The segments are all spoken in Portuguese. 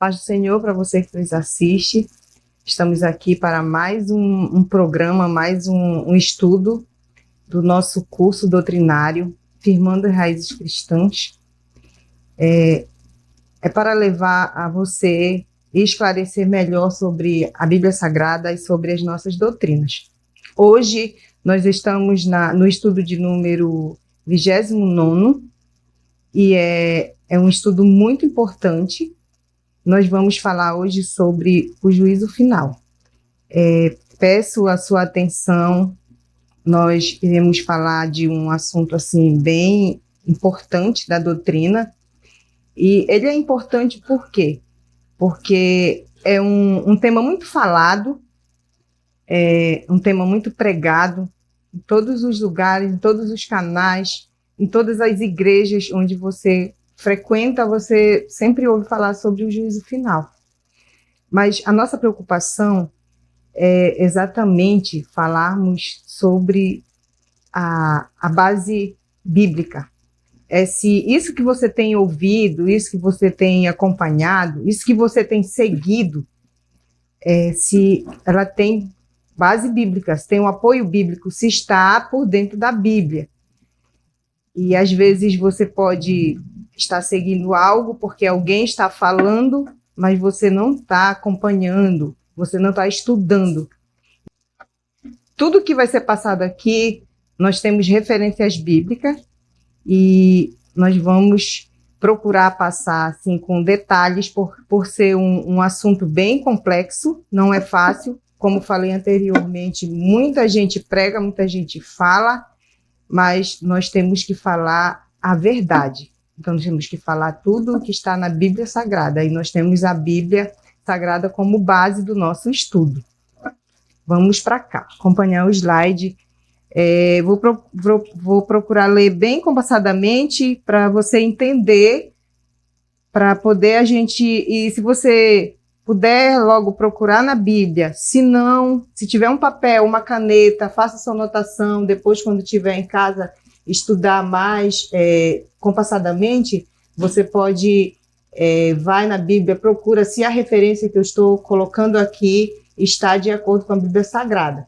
Paz do Senhor para você que nos assiste. Estamos aqui para mais um programa, mais um estudo do nosso curso doutrinário, Firmando Raízes Cristãs. É para levar a você e esclarecer melhor sobre a Bíblia Sagrada e sobre as nossas doutrinas. Hoje nós estamos no estudo de número 29 e é um estudo muito importante. Nós vamos falar hoje sobre o juízo final. Peço a sua atenção, nós iremos falar de um assunto assim bem importante da doutrina, e ele é importante por quê? Porque é um tema muito falado, é um tema muito pregado em todos os lugares, em todos os canais, em todas as igrejas onde você frequenta, você sempre ouve falar sobre o juízo final. Mas a nossa preocupação é exatamente falarmos sobre a base bíblica. Se isso que você tem ouvido, isso que você tem acompanhado, isso que você tem seguido, se ela tem base bíblica, se tem um apoio bíblico, se está por dentro da Bíblia. E às vezes você pode estar seguindo algo porque alguém está falando, mas você não está acompanhando, você não está estudando. Tudo que vai ser passado aqui, nós temos referências bíblicas e nós vamos procurar passar assim, com detalhes, por ser um assunto bem complexo, não é fácil. Como falei anteriormente, muita gente prega, muita gente fala, mas nós temos que falar a verdade. Então, nós temos que falar tudo o que está na Bíblia Sagrada. E nós temos a Bíblia Sagrada como base do nosso estudo. Vamos para cá, acompanhar o slide. Vou procurar ler bem compassadamente para você entender, para poder a gente... E se você puder logo procurar na Bíblia, se não, se tiver um papel, uma caneta, faça sua anotação, depois quando estiver em casa estudar mais compassadamente, você pode, vai na Bíblia, procura se a referência que eu estou colocando aqui está de acordo com a Bíblia Sagrada.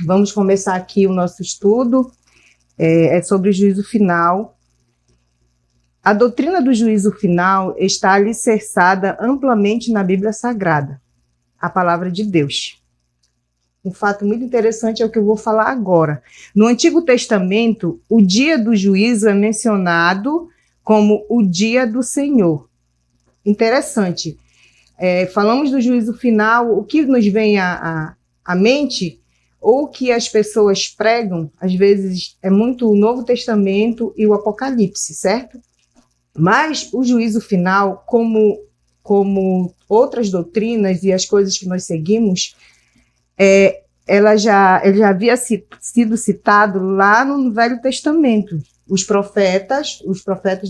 Vamos começar aqui o nosso estudo, é sobre o juízo final. A doutrina do juízo final está alicerçada amplamente na Bíblia Sagrada, a palavra de Deus. Um fato muito interessante é o que eu vou falar agora. No Antigo Testamento, o dia do juízo é mencionado como o dia do Senhor. Interessante. Falamos do juízo final, o que nos vem à mente, ou o que as pessoas pregam, às vezes é muito o Novo Testamento e o Apocalipse, certo? Mas o juízo final, como outras doutrinas e as coisas que nós seguimos, ele já havia sido citado lá no Velho Testamento. Os profetas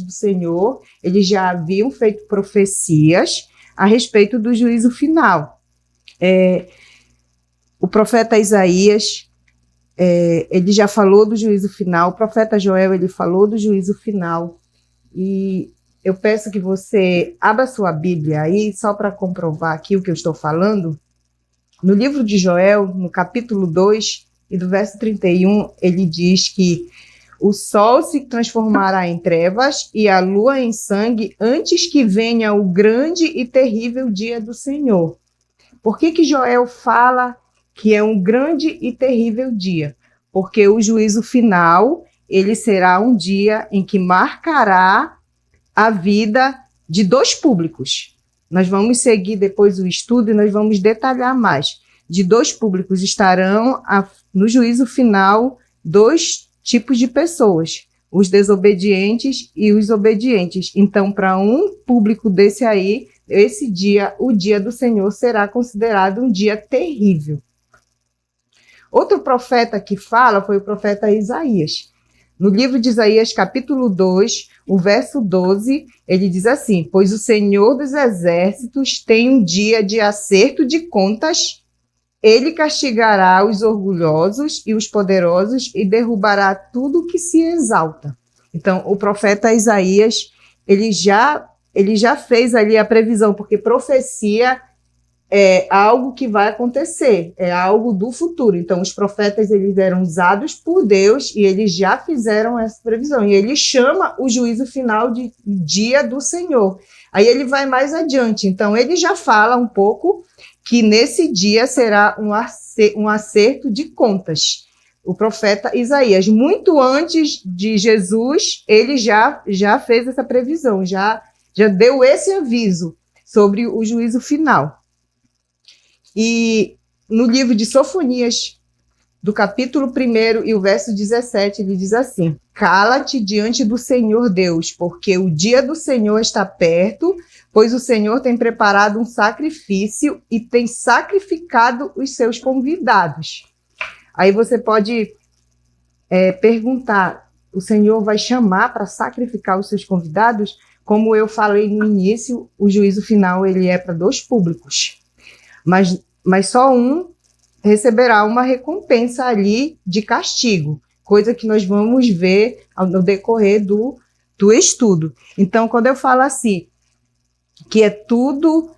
do Senhor, eles já haviam feito profecias a respeito do juízo final. O profeta Isaías, ele já falou do juízo final, o profeta Joel, ele falou do juízo final. E eu peço que você abra sua Bíblia aí, só para comprovar aqui o que eu estou falando. No livro de Joel, no capítulo 2, e do verso 31, ele diz que o sol se transformará em trevas e a lua em sangue antes que venha o grande e terrível dia do Senhor. Por que Joel fala que é um grande e terrível dia? Porque o juízo final, ele será um dia em que marcará a vida de dois públicos. Nós vamos seguir depois o estudo e nós vamos detalhar mais. De dois públicos estarão no juízo final dois tipos de pessoas, os desobedientes e os obedientes. Então, para um público desse aí, esse dia, o dia do Senhor, será considerado um dia terrível. Outro profeta que fala foi o profeta Isaías. No livro de Isaías, capítulo 2, o verso 12, ele diz assim: pois o Senhor dos Exércitos tem um dia de acerto de contas, ele castigará os orgulhosos e os poderosos e derrubará tudo que se exalta. Então, o profeta Isaías, ele já ele já fez ali a previsão, porque profecia é algo que vai acontecer, é algo do futuro. Então, os profetas, eles eram usados por Deus e eles já fizeram essa previsão. E ele chama o juízo final de dia do Senhor. Aí ele vai mais adiante. Então, ele já fala um pouco que nesse dia será um acerto de contas. O profeta Isaías, muito antes de Jesus, ele já fez essa previsão, já deu esse aviso sobre o juízo final. E no livro de Sofonias, do capítulo 1 e o verso 17, ele diz assim: cala-te diante do Senhor Deus, porque o dia do Senhor está perto, pois o Senhor tem preparado um sacrifício e tem sacrificado os seus convidados. Aí você pode perguntar, o Senhor vai chamar para sacrificar os seus convidados? Como eu falei no início, o juízo final ele é para dois públicos. Mas só um receberá uma recompensa ali de castigo, coisa que nós vamos ver no decorrer do estudo. Então, quando eu falo assim, que é tudo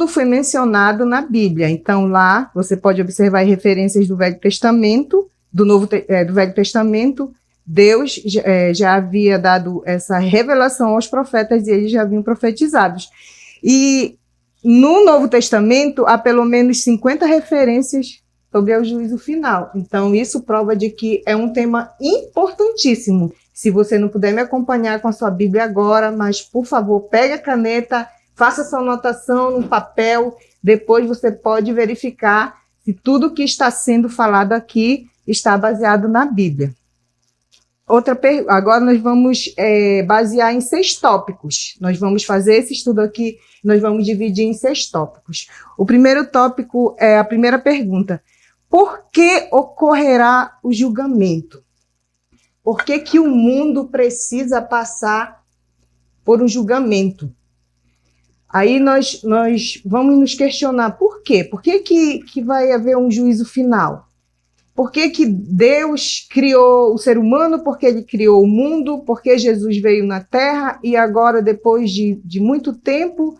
foi mencionado na Bíblia. Então, lá você pode observar referências do Velho Testamento, do Velho Testamento. Deus já havia dado essa revelação aos profetas e eles já haviam profetizados. E no Novo Testamento, há pelo menos 50 referências sobre o juízo final. Então, isso prova de que é um tema importantíssimo. Se você não puder me acompanhar com a sua Bíblia agora, mas, por favor, pegue a caneta, faça sua anotação no papel, depois você pode verificar se tudo que está sendo falado aqui está baseado na Bíblia. Agora nós vamos basear em 6 tópicos. Nós vamos fazer esse estudo aqui, nós vamos dividir em 6 tópicos. O primeiro tópico é a primeira pergunta: por que ocorrerá o julgamento? Por que que o mundo precisa passar por um julgamento? Aí nós vamos nos questionar por quê? Por que vai haver um juízo final? Por que Deus criou o ser humano? Por que ele criou o mundo? Por que Jesus veio na Terra? E agora, depois de muito tempo,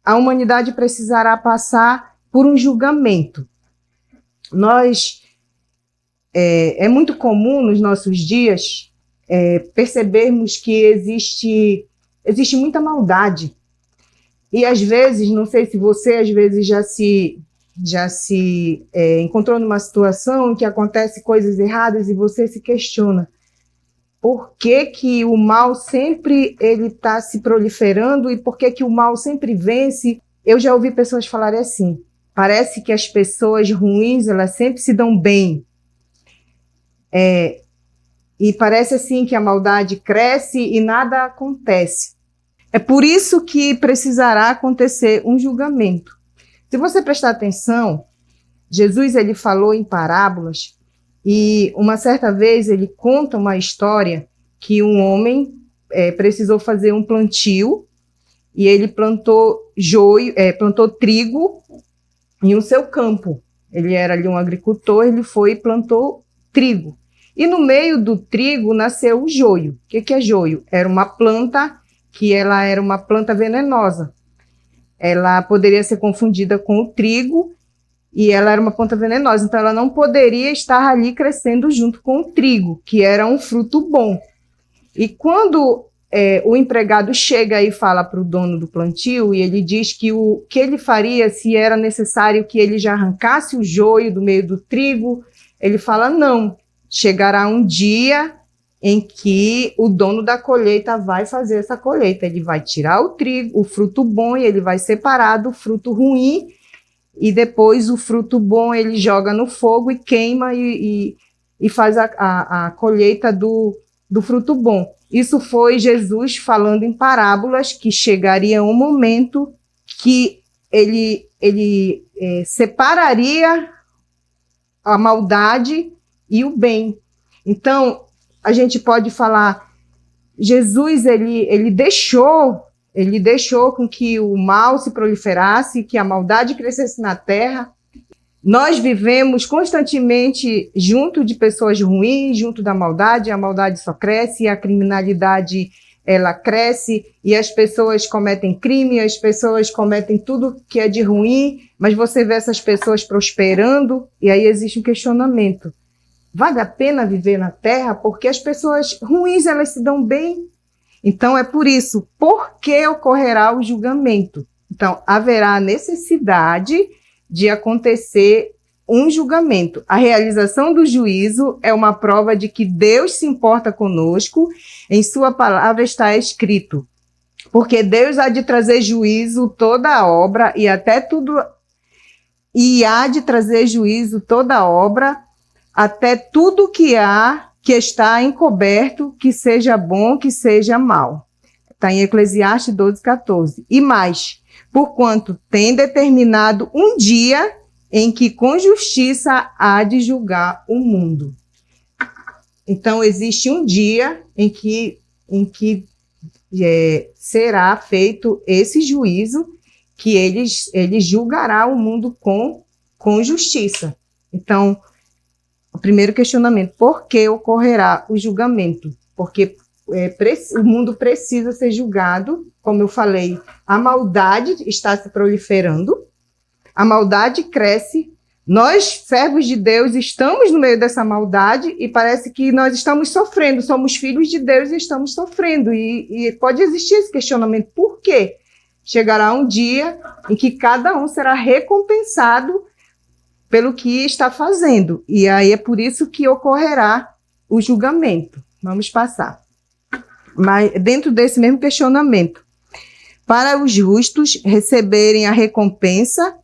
a humanidade precisará passar por um julgamento. É muito comum nos nossos dias percebermos que existe muita maldade. E às vezes, não sei se você às vezes já se encontrou numa situação em que acontece coisas erradas e você se questiona por que o mal sempre ele está se proliferando e por que o mal sempre vence. Eu já ouvi pessoas falarem assim: parece que as pessoas ruins elas sempre se dão bem, e parece assim que a maldade cresce e nada acontece. É por isso que precisará acontecer um julgamento. Se você prestar atenção, Jesus ele falou em parábolas e uma certa vez ele conta uma história que um homem precisou fazer um plantio e ele plantou trigo em o seu campo. Ele era ali um agricultor, ele foi e plantou trigo. E no meio do trigo nasceu o joio. O que é joio? Era uma planta que ela era uma planta venenosa. Ela poderia ser confundida com o trigo e ela era uma planta venenosa, então ela não poderia estar ali crescendo junto com o trigo, que era um fruto bom. E quando o empregado chega e fala para o dono do plantio e ele diz que o que ele faria se era necessário que ele já arrancasse o joio do meio do trigo, ele fala: não, chegará um dia em que o dono da colheita vai fazer essa colheita. Ele vai tirar o trigo, o fruto bom, e ele vai separar do fruto ruim, e depois o fruto bom ele joga no fogo e queima e faz a colheita do fruto bom. Isso foi Jesus falando em parábolas, que chegaria um momento que ele separaria a maldade e o bem. Então, a gente pode falar, Jesus ele deixou com que o mal se proliferasse, que a maldade crescesse na terra. Nós vivemos constantemente junto de pessoas ruins, junto da maldade, a maldade só cresce, a criminalidade ela cresce e as pessoas cometem crime, as pessoas cometem tudo que é de ruim, mas você vê essas pessoas prosperando e aí existe um questionamento. Vale a pena viver na Terra? Porque as pessoas ruins, elas se dão bem. Então, é por isso, por que ocorrerá o julgamento? Então, haverá necessidade de acontecer um julgamento. A realização do juízo é uma prova de que Deus se importa conosco. Em sua palavra está escrito, porque Deus há de trazer juízo toda a obra e até tudo, e há de trazer juízo toda a obra, até tudo que está encoberto, que seja bom, que seja mal. Está em Eclesiastes 12:14. E mais, porquanto tem determinado um dia em que com justiça há de julgar o mundo. Então, existe um dia em que será feito esse juízo, que ele julgará o mundo com justiça. Então, o primeiro questionamento, por que ocorrerá o julgamento? Porque o mundo precisa ser julgado, como eu falei, a maldade está se proliferando, a maldade cresce, nós, servos de Deus, estamos no meio dessa maldade e parece que nós estamos sofrendo, somos filhos de Deus e estamos sofrendo. E pode existir esse questionamento, por quê? Chegará um dia em que cada um será recompensado pelo que está fazendo. E aí é por isso que ocorrerá o julgamento. Vamos passar. Mas dentro desse mesmo questionamento, para os justos receberem a recompensa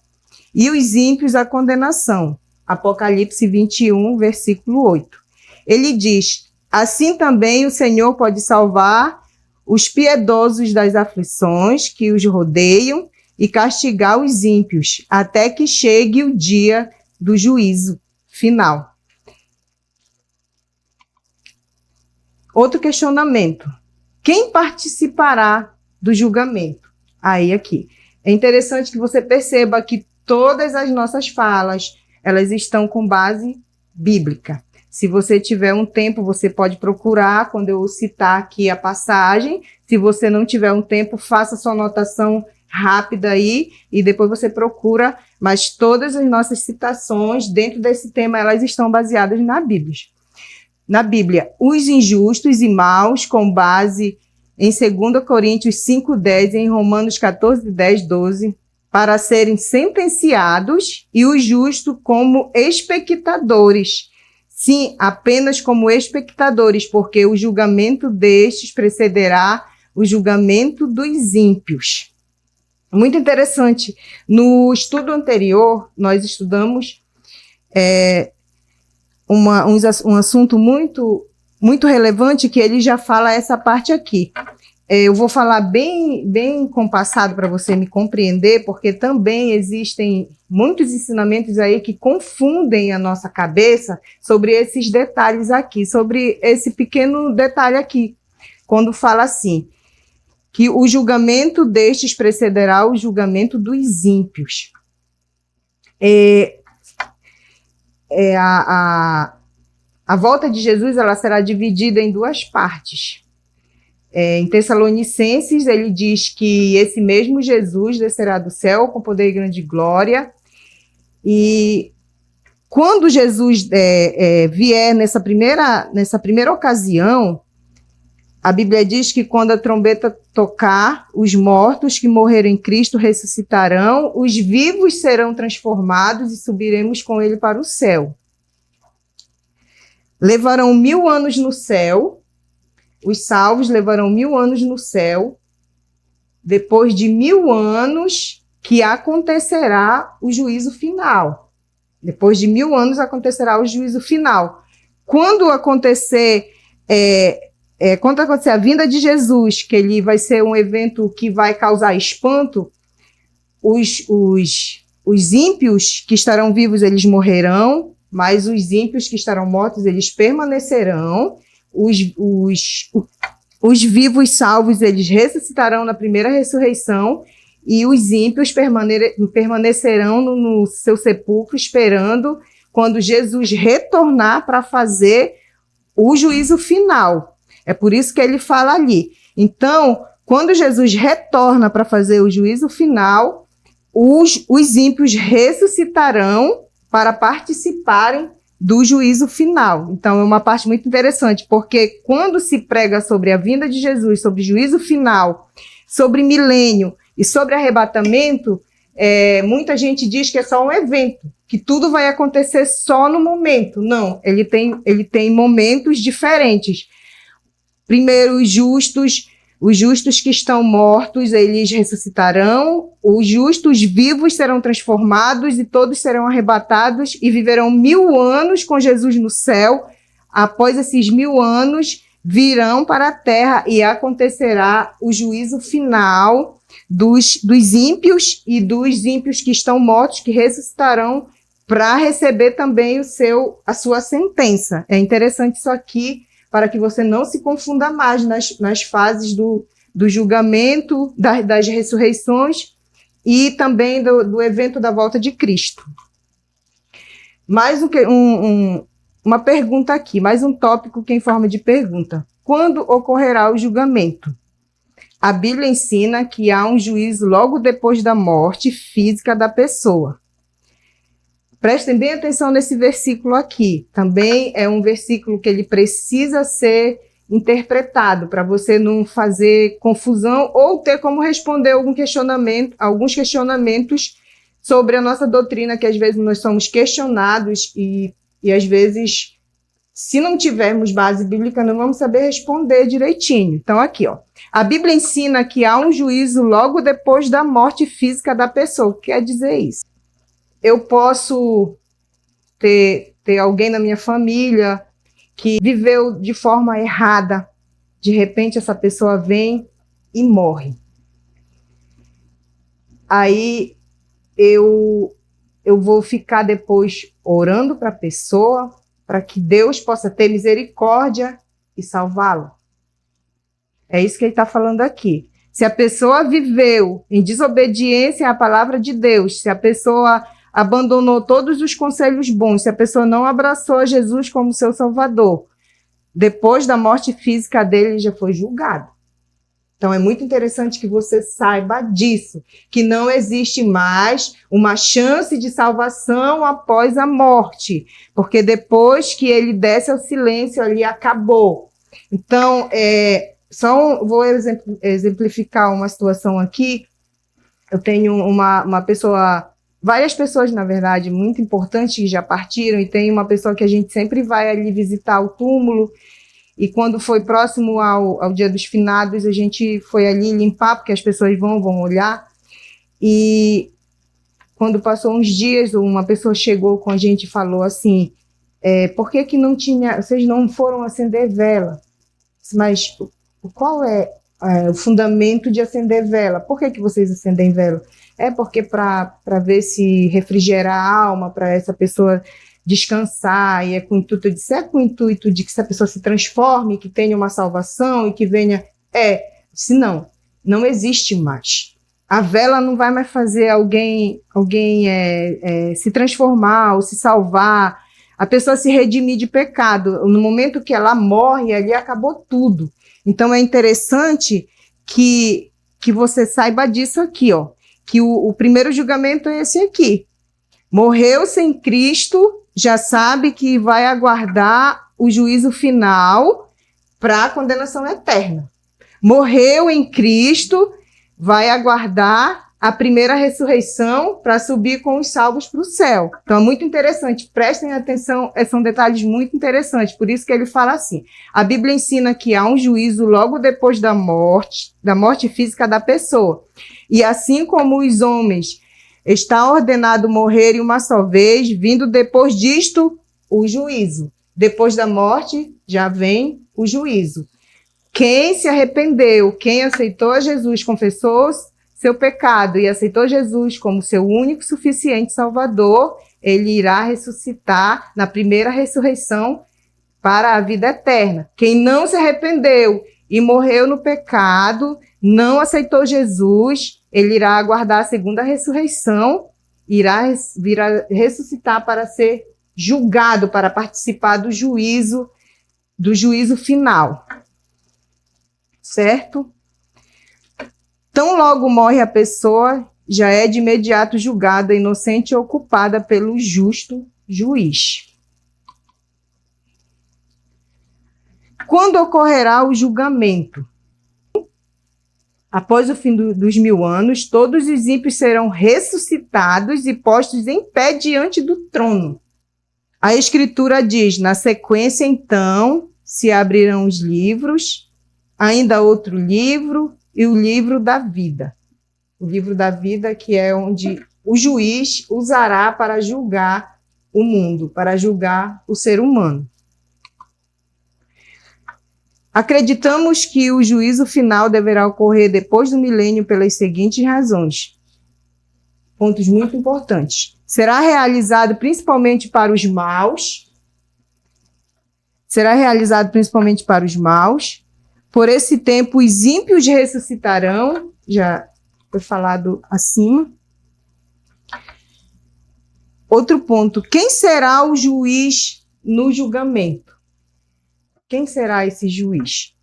e os ímpios a condenação. Apocalipse 21, versículo 8. Ele diz, assim também o Senhor pode salvar os piedosos das aflições que os rodeiam e castigar os ímpios, até que chegue o dia do juízo final. Outro questionamento. Quem participará do julgamento? Aí aqui. É interessante que você perceba que todas as nossas falas, elas estão com base bíblica. Se você tiver um tempo, você pode procurar, quando eu citar aqui a passagem. Se você não tiver um tempo, faça sua anotação rápida aí e depois você procura. Mas todas as nossas citações dentro desse tema, elas estão baseadas na Bíblia. Na Bíblia, os injustos e maus, com base em 2 Coríntios 5:10 e em Romanos 14:10, 12, para serem sentenciados, e os justos como espectadores. Sim, apenas como espectadores, porque o julgamento destes precederá o julgamento dos ímpios. Muito interessante. No estudo anterior, nós estudamos um assunto muito, muito relevante, que ele já fala essa parte aqui. Eu vou falar bem compassado para você me compreender, porque também existem muitos ensinamentos aí que confundem a nossa cabeça sobre esses detalhes aqui, sobre esse pequeno detalhe aqui, quando fala assim, que o julgamento destes precederá o julgamento dos ímpios. A volta de Jesus, ela será dividida em duas partes. Em Tessalonicenses, ele diz que esse mesmo Jesus descerá do céu com poder e grande glória. E quando Jesus vier nessa primeira ocasião, a Bíblia diz que quando a trombeta tocar, os mortos que morreram em Cristo ressuscitarão, os vivos serão transformados e subiremos com ele para o céu. Levarão 1000 anos no céu. Os salvos levarão 1000 anos no céu, depois de 1000 anos que acontecerá o juízo final. Depois de 1000 anos acontecerá o juízo final. Quando acontecer a vinda de Jesus, que ele vai ser um evento que vai causar espanto, os ímpios que estarão vivos, eles morrerão, mas os ímpios que estarão mortos, eles permanecerão. Os vivos salvos, eles ressuscitarão na primeira ressurreição, e os ímpios permanecerão no seu sepulcro, esperando quando Jesus retornar para fazer o juízo final. É por isso que ele fala ali Então, quando Jesus retorna para fazer o juízo final, os ímpios ressuscitarão para participarem do juízo final. Então, é uma parte muito interessante, porque quando se prega sobre a vinda de Jesus, sobre juízo final, sobre milênio e sobre arrebatamento, muita gente diz que é só um evento, que tudo vai acontecer só no momento. Não, ele tem momentos diferentes. Primeiro, os justos que estão mortos, eles ressuscitarão, os justos vivos serão transformados e todos serão arrebatados e viverão 1000 anos com Jesus no céu. Após esses 1000 anos, virão para a terra e acontecerá o juízo final dos ímpios e dos ímpios que estão mortos, que ressuscitarão para receber também a sua sentença. É interessante isso aqui, para que você não se confunda mais nas fases do julgamento, das ressurreições e também do evento da volta de Cristo. Mais uma pergunta aqui, mais um tópico que é em forma de pergunta. Quando ocorrerá o julgamento? A Bíblia ensina que há um juízo logo depois da morte física da pessoa. Prestem bem atenção nesse versículo aqui. Também é um versículo que ele precisa ser interpretado para você não fazer confusão ou ter como responder alguns questionamentos sobre a nossa doutrina, que às vezes nós somos questionados e às vezes, se não tivermos base bíblica, não vamos saber responder direitinho. Então, aqui, ó, a Bíblia ensina que há um juízo logo depois da morte física da pessoa. O que quer dizer isso? Eu posso ter alguém na minha família que viveu de forma errada. De repente, essa pessoa vem e morre. Aí, eu vou ficar depois orando para a pessoa, para que Deus possa ter misericórdia e salvá-lo. É isso que ele está falando aqui. Se a pessoa viveu em desobediência à palavra de Deus, se a pessoa abandonou todos os conselhos bons, se a pessoa não abraçou a Jesus como seu Salvador, depois da morte física dele, já foi julgado. Então, é muito interessante que você saiba disso, que não existe mais uma chance de salvação após a morte, porque depois que ele desce ao silêncio, ali acabou. Então, vou exemplificar uma situação aqui. Eu tenho uma pessoa, várias pessoas, na verdade, muito importantes que já partiram, e tem uma pessoa que a gente sempre vai ali visitar o túmulo. E quando foi próximo ao Dia dos Finados, a gente foi ali limpar, porque as pessoas vão olhar. E quando passou uns dias, uma pessoa chegou com a gente e falou assim, por que vocês não foram acender vela? Mas qual é o fundamento de acender vela? Por que vocês acendem vela? É porque para ver se refrigera a alma, para essa pessoa descansar, e é com o intuito de que essa pessoa se transforme, que tenha uma salvação e que venha... Se não existe mais. A vela não vai mais fazer alguém se transformar ou se salvar, a pessoa se redimir de pecado. No momento que ela morre, ali acabou tudo. Então é interessante que você saiba disso aqui, ó, que o primeiro julgamento é esse aqui. Morreu sem Cristo, já sabe que vai aguardar o juízo final para a condenação eterna. Morreu em Cristo, vai aguardar a primeira ressurreição para subir com os salvos para o céu. Então é muito interessante, prestem atenção, são detalhes muito interessantes, por isso que ele fala assim, a Bíblia ensina que há um juízo logo depois da morte física da pessoa. E assim como os homens está ordenado morrerem uma só vez, vindo depois disto o juízo. Depois da morte já vem o juízo. Quem se arrependeu, quem aceitou a Jesus, confessou seu pecado e aceitou Jesus como seu único e suficiente Salvador, ele irá ressuscitar na primeira ressurreição para a vida eterna. Quem não se arrependeu e morreu no pecado, não aceitou Jesus, ele irá aguardar a segunda ressurreição, irá ressuscitar para ser julgado, para participar do juízo final. certo? Tão logo morre a pessoa, já é de imediato julgada, inocente e ocupada pelo justo juiz. Quando ocorrerá o julgamento? Após o fim dos 1000 anos, todos os ímpios serão ressuscitados e postos em pé diante do trono. A Escritura diz, na sequência, então, se abrirão os livros, ainda outro livro, e o livro da vida. O livro da vida, que é onde o juiz usará para julgar o mundo, para julgar o ser humano. Acreditamos que o juízo final deverá ocorrer depois do milênio pelas seguintes razões. Pontos muito importantes. Será realizado principalmente para os maus. Será realizado principalmente para os maus. Por esse tempo, os ímpios ressuscitarão. Já foi falado acima. Outro ponto. Quem será o juiz no julgamento? Quem será esse juiz?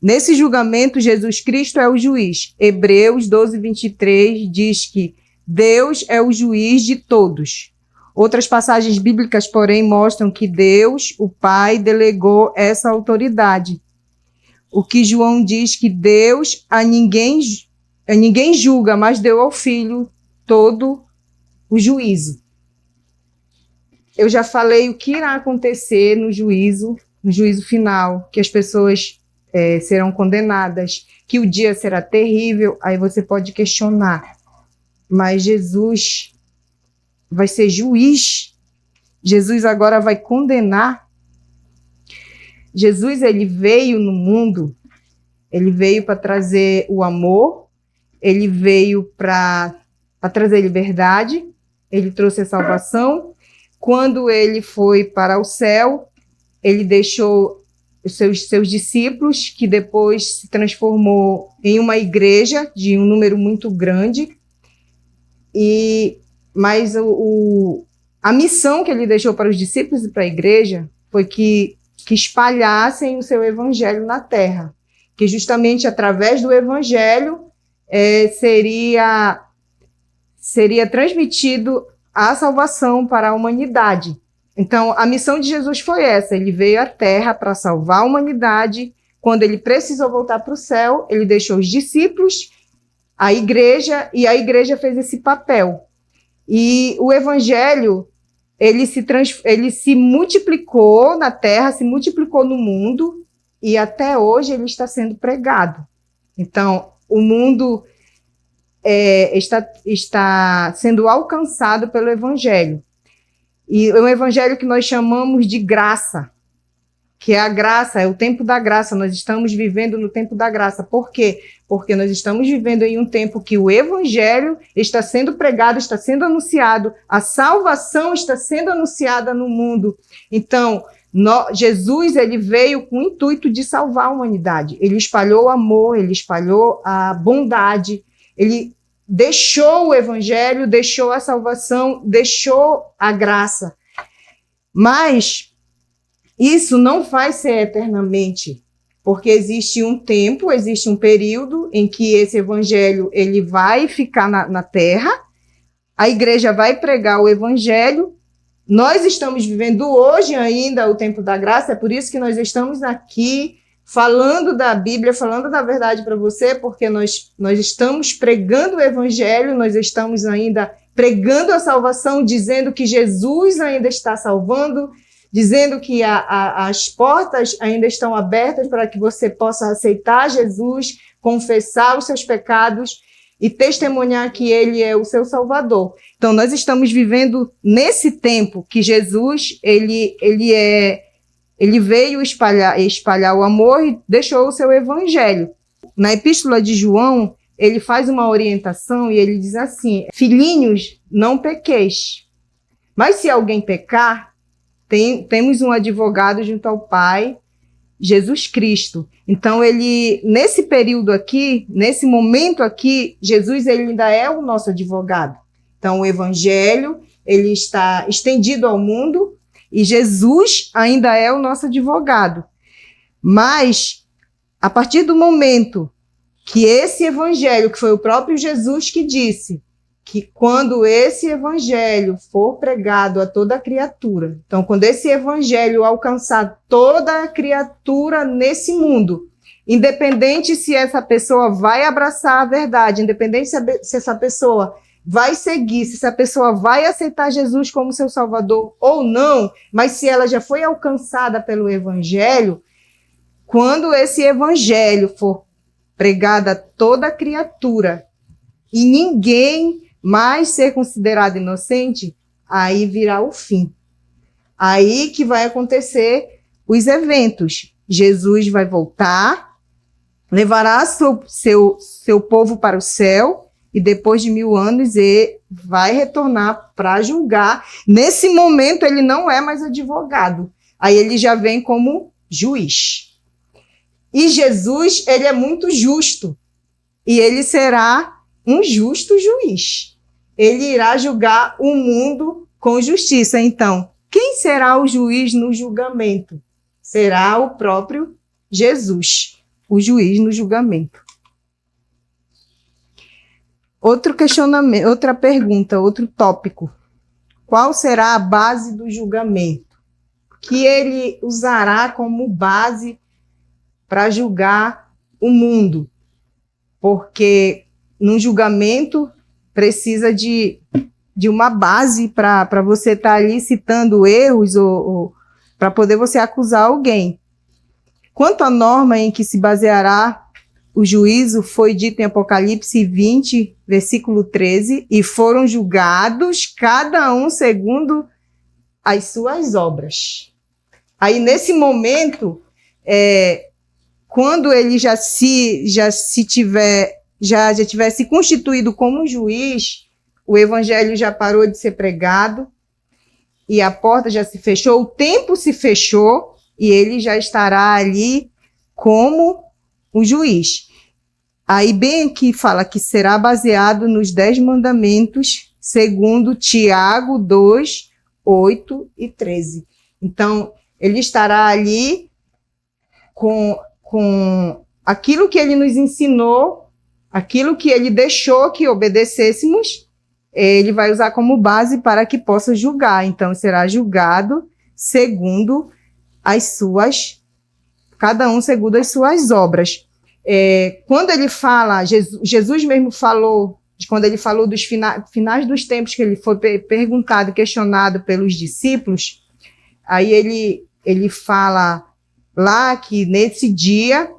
Nesse julgamento, Jesus Cristo é o juiz. Hebreus 12, 23 diz que Deus é o juiz de todos. Outras passagens bíblicas, porém, mostram que Deus, o Pai, delegou essa autoridade. O que João diz que Deus a ninguém julga, mas deu ao Filho todo o juízo. Eu já falei o que irá acontecer no juízo final, que as pessoas serão condenadas, que o dia será terrível. Aí você pode questionar, mas Jesus vai ser juiz? Jesus agora vai condenar? Jesus, ele veio no mundo, ele veio para trazer o amor, ele veio para trazer liberdade, ele trouxe a salvação. Quando ele foi para o céu, ele deixou os seus discípulos, que depois se transformou em uma igreja de um número muito grande. Mas a missão que ele deixou para os discípulos e para a igreja foi que espalhassem o seu evangelho na terra, que justamente através do evangelho seria transmitido a salvação para a humanidade. Então, a missão de Jesus foi essa. Ele veio à Terra para salvar a humanidade. Quando ele precisou voltar para o céu, ele deixou os discípulos, a igreja, e a igreja fez esse papel. E o Evangelho, ele se multiplicou na Terra, se multiplicou no mundo, e até hoje ele está sendo pregado. Então, o mundo está sendo alcançado pelo Evangelho. E é um evangelho que nós chamamos de graça, que é a graça, é o tempo da graça. Nós estamos vivendo no tempo da graça. Por quê? Porque nós estamos vivendo em um tempo que o evangelho está sendo pregado, está sendo anunciado, a salvação está sendo anunciada no mundo. Então, Jesus, ele veio com o intuito de salvar a humanidade. Ele espalhou o amor, ele espalhou a bondade, ele deixou o evangelho, deixou a salvação, deixou a graça. Mas isso não vai ser eternamente, porque existe um tempo, existe um período em que esse evangelho ele vai ficar na terra, a igreja vai pregar o evangelho. Nós estamos vivendo hoje ainda o tempo da graça, é por isso que nós estamos aqui falando da Bíblia, falando da verdade para você, porque nós estamos pregando o evangelho, nós estamos ainda pregando a salvação, dizendo que Jesus ainda está salvando, dizendo que as portas ainda estão abertas para que você possa aceitar Jesus, confessar os seus pecados e testemunhar que ele é o seu Salvador. Então, nós estamos vivendo nesse tempo que Jesus, ele veio espalhar o amor e deixou o seu evangelho. Na Epístola de João, ele faz uma orientação e ele diz assim: filhinhos, não pequeis. Mas se alguém pecar, temos um advogado junto ao Pai, Jesus Cristo. Então, nesse período aqui, nesse momento aqui, Jesus ele ainda é o nosso advogado. Então, o evangelho ele está estendido ao mundo, e Jesus ainda é o nosso advogado. Mas a partir do momento que esse evangelho, que foi o próprio Jesus que disse, que quando esse evangelho for pregado a toda criatura, então quando esse evangelho alcançar toda a criatura nesse mundo, independente se essa pessoa vai abraçar a verdade, independente se essa pessoa vai seguir, se essa pessoa vai aceitar Jesus como seu Salvador ou não, mas se ela já foi alcançada pelo evangelho, quando esse evangelho for pregado a toda criatura e ninguém mais ser considerado inocente, aí virá o fim. Aí que vai acontecer os eventos. Jesus vai voltar, levará seu povo para o céu e depois de 1000 anos ele vai retornar para julgar. Nesse momento ele não é mais advogado. Aí ele já vem como juiz. E Jesus, ele é muito justo. E ele será um justo juiz. Ele irá julgar o mundo com justiça. Então, quem será o juiz no julgamento? Será o próprio Jesus, o juiz no julgamento. Outro questionamento, outra pergunta, outro tópico. Qual será a base do julgamento? Que ele usará como base para julgar o mundo? Porque no julgamento precisa de uma base para você estar ali citando erros ou para poder você acusar alguém. Quanto à norma em que se baseará o juízo, foi dito em Apocalipse 20, versículo 13, e foram julgados cada um segundo as suas obras. Aí, nesse momento, quando ele já tivesse constituído como juiz, o evangelho já parou de ser pregado e a porta já se fechou, o tempo se fechou e ele já estará ali como o juiz. Aí bem aqui fala que será baseado nos 10 mandamentos, segundo Tiago 2, 8 e 13. Então, ele estará ali com aquilo que ele nos ensinou, aquilo que ele deixou que obedecêssemos, ele vai usar como base para que possa julgar. Então, será julgado segundo cada um segundo as suas obras. Quando ele fala, Jesus mesmo falou, quando ele falou dos finais dos tempos, que ele foi perguntado, questionado pelos discípulos, aí ele fala lá que nesse dia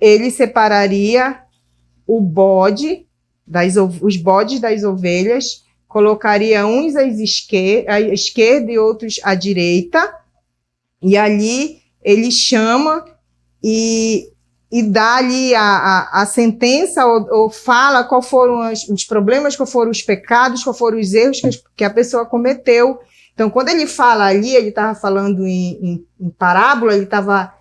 ele separaria os bodes das ovelhas, colocaria uns à esquerda e outros à direita, e ali ele chama e dá ali a sentença, ou fala qual foram os problemas, qual foram os pecados, qual foram os erros que a pessoa cometeu. Então, quando ele fala ali, ele estava falando em parábola, ele estava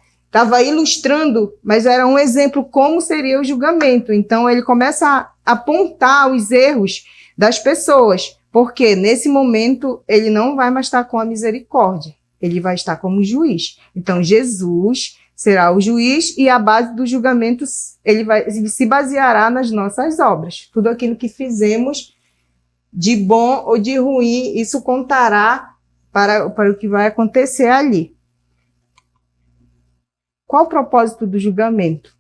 ilustrando, mas era um exemplo como seria o julgamento. Então, ele começa a apontar os erros das pessoas, porque nesse momento ele não vai mais estar com a misericórdia, ele vai estar como juiz. Então, Jesus será o juiz e a base do julgamento ele se baseará nas nossas obras. Tudo aquilo que fizemos de bom ou de ruim, isso contará para o que vai acontecer ali. Qual o propósito do julgamento?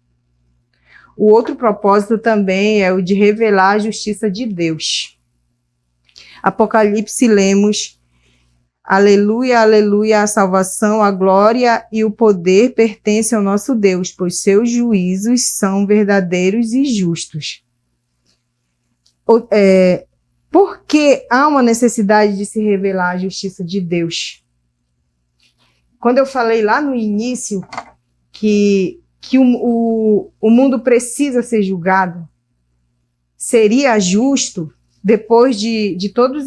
O outro propósito também é o de revelar a justiça de Deus. Apocalipse lemos: aleluia, aleluia, a salvação, a glória e o poder pertencem ao nosso Deus, pois seus juízos são verdadeiros e justos. Por que há uma necessidade de se revelar a justiça de Deus? Quando eu falei lá no início que o mundo precisa ser julgado, seria justo, depois de todo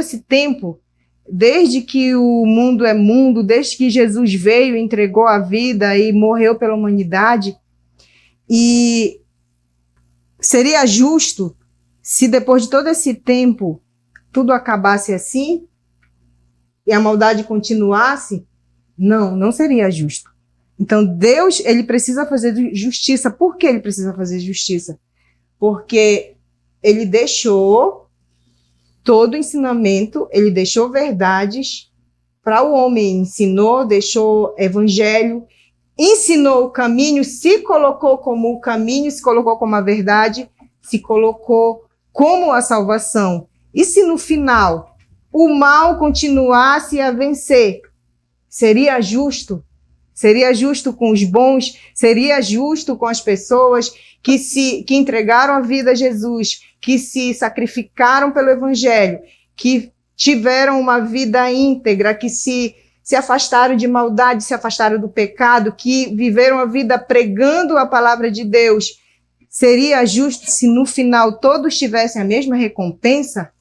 esse tempo, desde que o mundo é mundo, desde que Jesus veio, entregou a vida e morreu pela humanidade, e seria justo se depois de todo esse tempo tudo acabasse assim e a maldade continuasse? Não seria justo. Então, Deus, ele precisa fazer justiça. Por que ele precisa fazer justiça? Porque ele deixou todo o ensinamento, ele deixou verdades para o homem, ensinou, deixou evangelho, ensinou o caminho, se colocou como o caminho, se colocou como a verdade, se colocou como a salvação. E se no final o mal continuasse a vencer, seria justo? Seria justo com os bons? Seria justo com as pessoas que entregaram a vida a Jesus, que se sacrificaram pelo Evangelho, que tiveram uma vida íntegra, que se afastaram de maldade, se afastaram do pecado, que viveram a vida pregando a palavra de Deus? Seria justo se no final todos tivessem a mesma recompensa?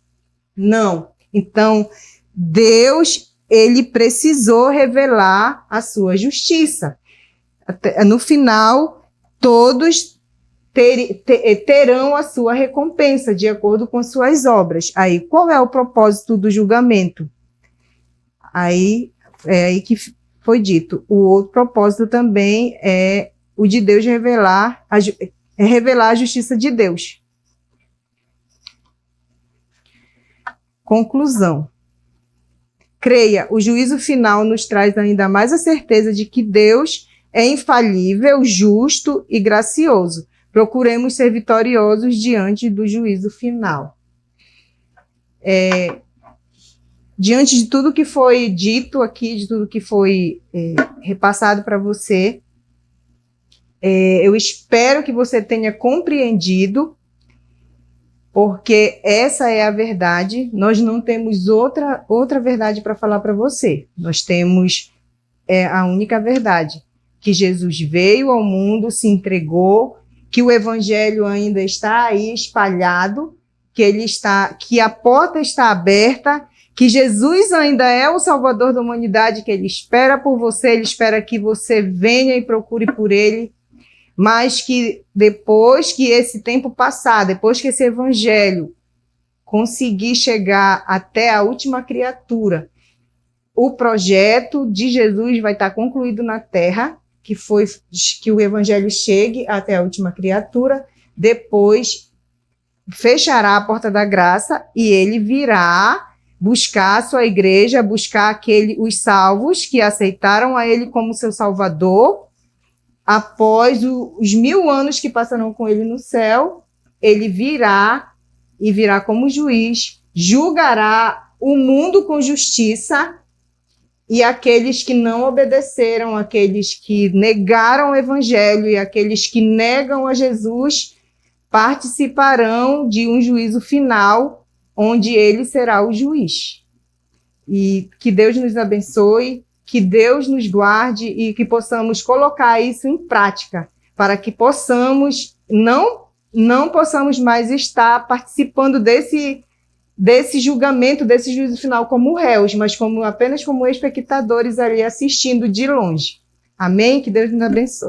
Não. Então, Deus, ele precisou revelar a sua justiça. No final, todos terão a sua recompensa de acordo com suas obras. Aí, qual é o propósito do julgamento? Aí, é aí que foi dito. O outro propósito também é o de Deus revelar a justiça de Deus. Conclusão. Creia, o juízo final nos traz ainda mais a certeza de que Deus é infalível, justo e gracioso. Procuremos ser vitoriosos diante do juízo final. Diante de tudo que foi dito aqui, de tudo que foi repassado para você, eu espero que você tenha compreendido, porque essa é a verdade. Nós não temos outra verdade para falar para você. Nós temos a única verdade, que Jesus veio ao mundo, se entregou, que o evangelho ainda está aí espalhado, que a porta está aberta, que Jesus ainda é o Salvador da humanidade, que ele espera por você, ele espera que você venha e procure por ele, mas que depois que esse tempo passar, depois que esse evangelho conseguir chegar até a última criatura, o projeto de Jesus vai estar concluído na terra, que o evangelho chegue até a última criatura, depois fechará a porta da graça e ele virá buscar a sua igreja, buscar os salvos que aceitaram a ele como seu salvador. Após os 1000 anos que passarão com ele no céu, ele virá e virá como juiz, julgará o mundo com justiça, e aqueles que não obedeceram, aqueles que negaram o evangelho e aqueles que negam a Jesus participarão de um juízo final, onde ele será o juiz. E que Deus nos abençoe, que Deus nos guarde e que possamos colocar isso em prática, para que possamos, não possamos mais estar participando desse julgamento, desse juízo final como réus, mas apenas como espectadores ali assistindo de longe. Amém? Que Deus nos abençoe.